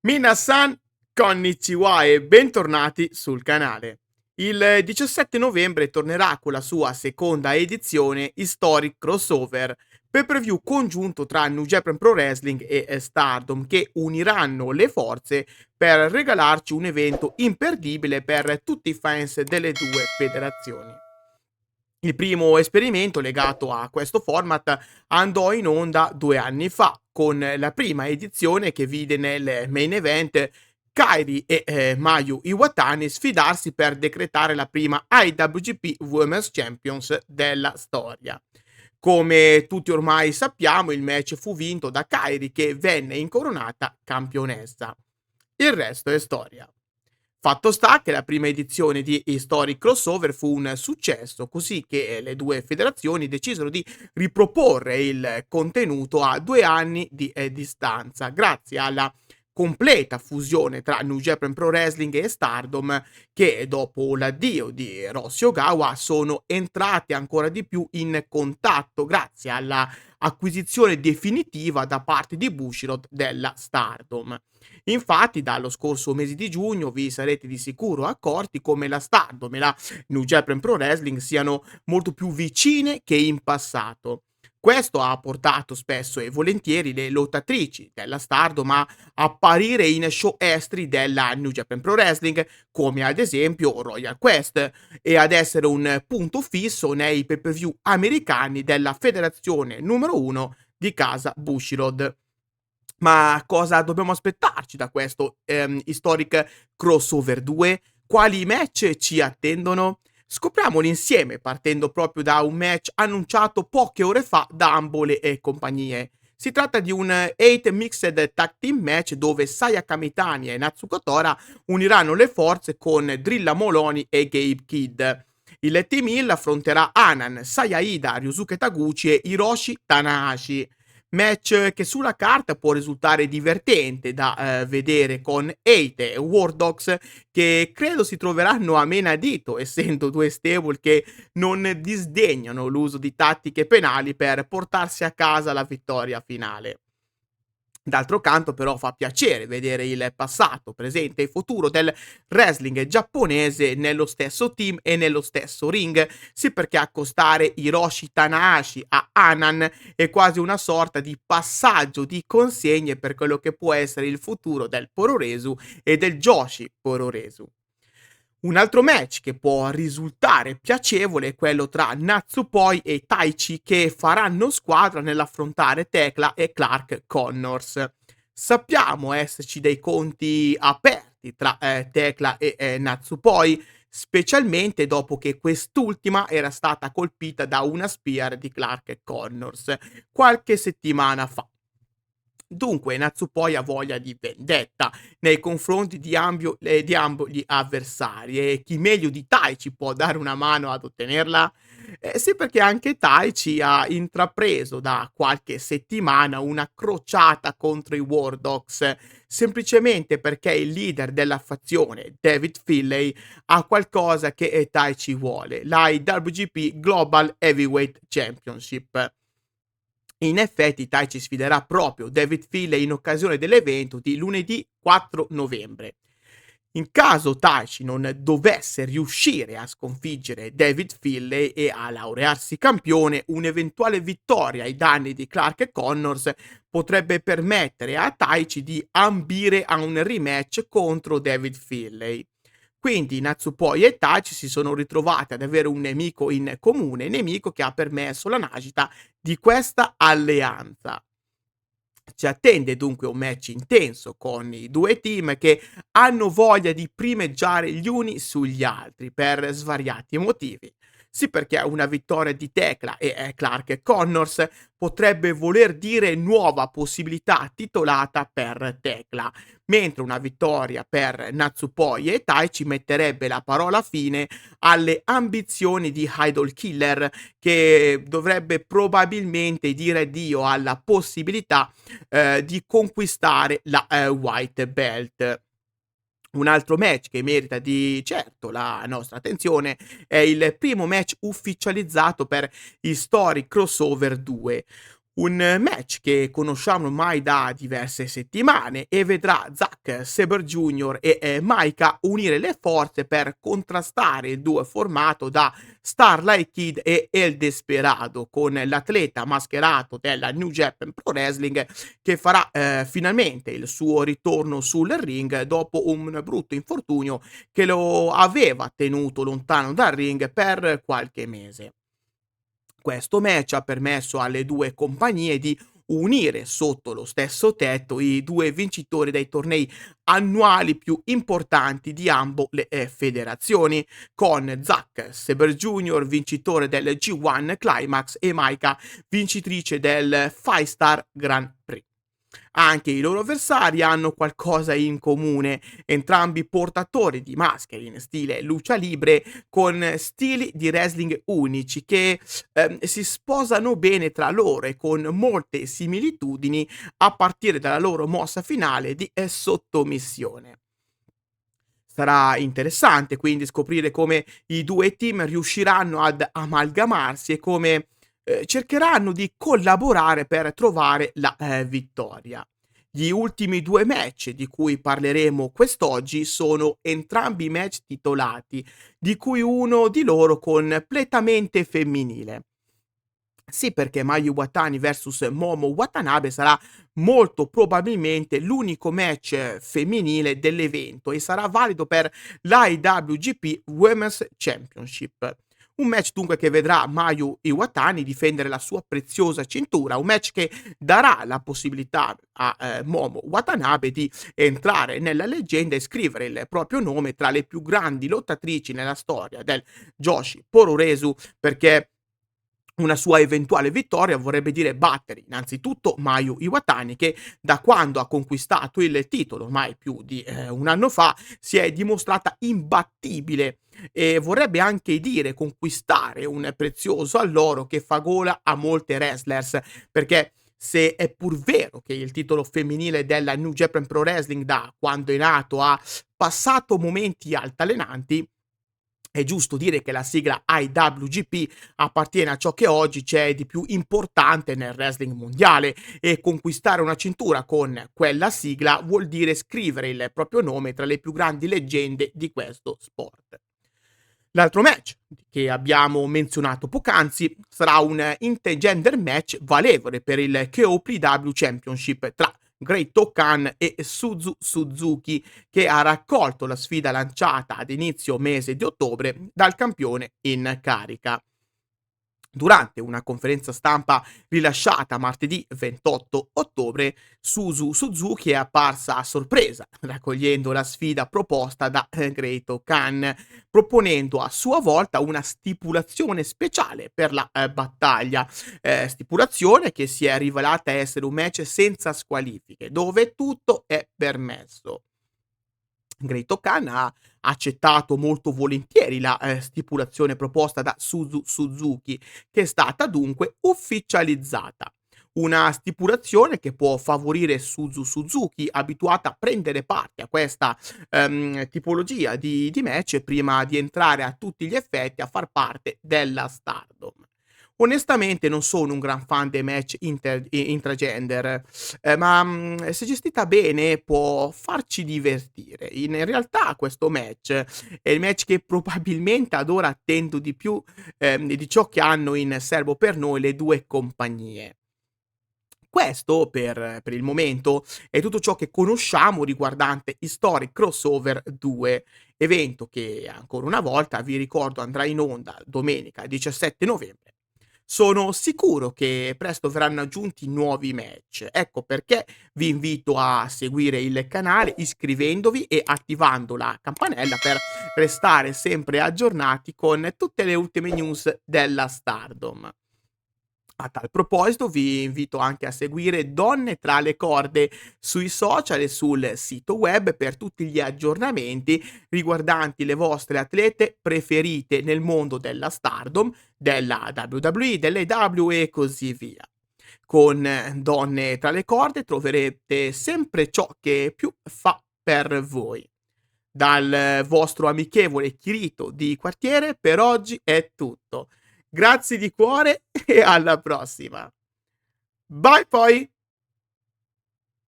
Minasan, konnichiwa e bentornati sul canale. Il 17 novembre tornerà con la sua seconda edizione Historic Crossover, pay-per-view congiunto tra New Japan Pro Wrestling e Stardom che uniranno le forze per regalarci un evento imperdibile per tutti i fans delle due federazioni. Il primo esperimento legato a questo format andò in onda 2 anni fa, con la prima edizione che vide nel main event Kairi e Mayu Iwatani sfidarsi per decretare la prima IWGP Women's Champions della storia. Come tutti ormai sappiamo, il match fu vinto da Kairi che venne incoronata campionessa. Il resto è storia. Fatto sta che la prima edizione di Historic Crossover fu un successo, così che le due federazioni decisero di riproporre il contenuto a 2 anni di distanza, grazie alla completa fusione tra New Japan Pro Wrestling e Stardom, che dopo l'addio di Rossi Ogawa sono entrati ancora di più in contatto grazie alla acquisizione definitiva da parte di Bushiroad della Stardom. Infatti, dallo scorso mese di giugno vi sarete di sicuro accorti come la Stardom e la New Japan Pro Wrestling siano molto più vicine che in passato. Questo ha portato spesso e volentieri le lottatrici della Stardom a apparire in show esteri della New Japan Pro Wrestling, come ad esempio Royal Quest, e ad essere un punto fisso nei pay-per-view americani della federazione numero 1 di casa Bushiroad. Ma cosa dobbiamo aspettarci da questo Historic Crossover 2? Quali match ci attendono? Scopriamoli insieme partendo proprio da un match annunciato poche ore fa da Ambole e compagnie. Si tratta di un 8 Mixed Tag Team match dove Saya Kamitani e Natsuko Tora uniranno le forze con Drilla Moloney e Gabe Kidd. Il Team Hill affronterà Anan, Saya Ida, Ryusuke Taguchi e Hiroshi Tanahashi. Match che sulla carta può risultare divertente da vedere con Eite e War Dogs che credo si troveranno a menadito, essendo due stable che non disdegnano l'uso di tattiche penali per portarsi a casa la vittoria finale. D'altro canto però fa piacere vedere il passato, presente e futuro del wrestling giapponese nello stesso team e nello stesso ring, sì perché accostare Hiroshi Tanahashi a Anan è quasi una sorta di passaggio di consegne per quello che può essere il futuro del Pororesu e del Joshi Pororesu. Un altro match che può risultare piacevole è quello tra Natsupoi e Taichi che faranno squadra nell'affrontare Tekla e Clark Connors. Sappiamo esserci dei conti aperti tra Tekla e Natsupoi, specialmente dopo che quest'ultima era stata colpita da una spear di Clark Connors qualche settimana fa. Dunque Natsupoi ha voglia di vendetta nei confronti di ambo gli avversari e chi meglio di Taichi può dare una mano ad ottenerla? Sì, perché anche Taichi ha intrapreso da qualche settimana una crociata contro i War Dogs, semplicemente perché il leader della fazione, David Finlay, ha qualcosa che Taichi vuole, la IWGP Global Heavyweight Championship. In effetti Taichi sfiderà proprio David Finlay in occasione dell'evento di lunedì 4 novembre. In caso Taichi non dovesse riuscire a sconfiggere David Finlay e a laurearsi campione, un'eventuale vittoria ai danni di Clark e Connors potrebbe permettere a Taichi di ambire a un rematch contro David Finlay. Quindi Natsupoi e Taichi si sono ritrovati ad avere un nemico in comune, nemico che ha permesso la nascita di questa alleanza. Ci attende dunque un match intenso con i due team che hanno voglia di primeggiare gli uni sugli altri per svariati motivi. Sì, perché una vittoria di Tekla e Clark Connors potrebbe voler dire nuova possibilità titolata per Tekla, mentre una vittoria per Natsupoi e Taichi metterebbe la parola fine alle ambizioni di Idol Killer, che dovrebbe probabilmente dire addio alla possibilità di conquistare la white belt. Un altro match che merita di certo la nostra attenzione è il primo match ufficializzato per Historic Crossover 2. Un match che conosciamo ormai da diverse settimane e vedrà Zack Sabre Jr. e Maika unire le forze per contrastare il duo formato da Starlight Kid e El Desperado, con l'atleta mascherato della New Japan Pro Wrestling che farà finalmente il suo ritorno sul ring dopo un brutto infortunio che lo aveva tenuto lontano dal ring per qualche mese. Questo match ha permesso alle due compagnie di unire sotto lo stesso tetto i due vincitori dei tornei annuali più importanti di ambo le federazioni, con Zack Sabre Jr. vincitore del G1 Climax e Maika vincitrice del 5-Star Grand Prix. Anche i loro avversari hanno qualcosa in comune, entrambi portatori di maschere in stile lucha libre con stili di wrestling unici che si sposano bene tra loro e con molte similitudini a partire dalla loro mossa finale di sottomissione. Sarà interessante quindi scoprire come i due team riusciranno ad amalgamarsi e come cercheranno di collaborare per trovare la vittoria. Gli ultimi due match di cui parleremo quest'oggi sono entrambi match titolati, di cui uno di loro completamente femminile. Sì, perché Mayu Iwatani vs Momo Watanabe sarà molto probabilmente l'unico match femminile dell'evento e sarà valido per l'IWGP Women's Championship. Un match dunque che vedrà Mayu Iwatani difendere la sua preziosa cintura, un match che darà la possibilità a Momo Watanabe di entrare nella leggenda e scrivere il proprio nome tra le più grandi lottatrici nella storia del Joshi Pororesu, perché una sua eventuale vittoria vorrebbe dire battere innanzitutto Mayu Iwatani che da quando ha conquistato il titolo, ormai più di un anno fa, si è dimostrata imbattibile e vorrebbe anche dire conquistare un prezioso alloro che fa gola a molte wrestlers, perché se è pur vero che il titolo femminile della New Japan Pro Wrestling da quando è nato ha passato momenti altalenanti, è giusto dire che la sigla IWGP appartiene a ciò che oggi c'è di più importante nel wrestling mondiale e conquistare una cintura con quella sigla vuol dire scrivere il proprio nome tra le più grandi leggende di questo sport. L'altro match che abbiamo menzionato poc'anzi sarà un intergender match valevole per il KOPW Championship tra Great-O-Khan e Suzu Suzuki, che ha raccolto la sfida lanciata ad inizio mese di ottobre dal campione in carica. Durante una conferenza stampa rilasciata martedì 28 ottobre, Suzu Suzuki è apparsa a sorpresa, raccogliendo la sfida proposta da Great-O-Khan, proponendo a sua volta una stipulazione speciale per la battaglia, stipulazione che si è rivelata essere un match senza squalifiche, dove tutto è permesso. Great-O-Khan ha accettato molto volentieri la stipulazione proposta da Suzu Suzuki, che è stata dunque ufficializzata. Una stipulazione che può favorire Suzu Suzuki, abituata a prendere parte a questa tipologia di match prima di entrare a tutti gli effetti a far parte della Stardom. Onestamente non sono un gran fan dei match intragender, ma, se gestita bene può farci divertire. In realtà questo match è il match che probabilmente ad ora attendo di più, di ciò che hanno in serbo per noi le 2 compagnie. Questo per il momento è tutto ciò che conosciamo riguardante Historic Crossover 2, evento che ancora una volta vi ricordo andrà in onda domenica 17 novembre. Sono sicuro che presto verranno aggiunti nuovi match. Ecco perché vi invito a seguire il canale iscrivendovi e attivando la campanella per restare sempre aggiornati con tutte le ultime news della Stardom. A tal proposito vi invito anche a seguire Donne tra le corde sui social e sul sito web per tutti gli aggiornamenti riguardanti le vostre atlete preferite nel mondo della Stardom, della WWE, dell'AEW e così via. Con Donne tra le corde troverete sempre ciò che più fa per voi. Dal vostro amichevole Chirito di quartiere per oggi è tutto. Grazie di cuore e alla prossima. Bye poi!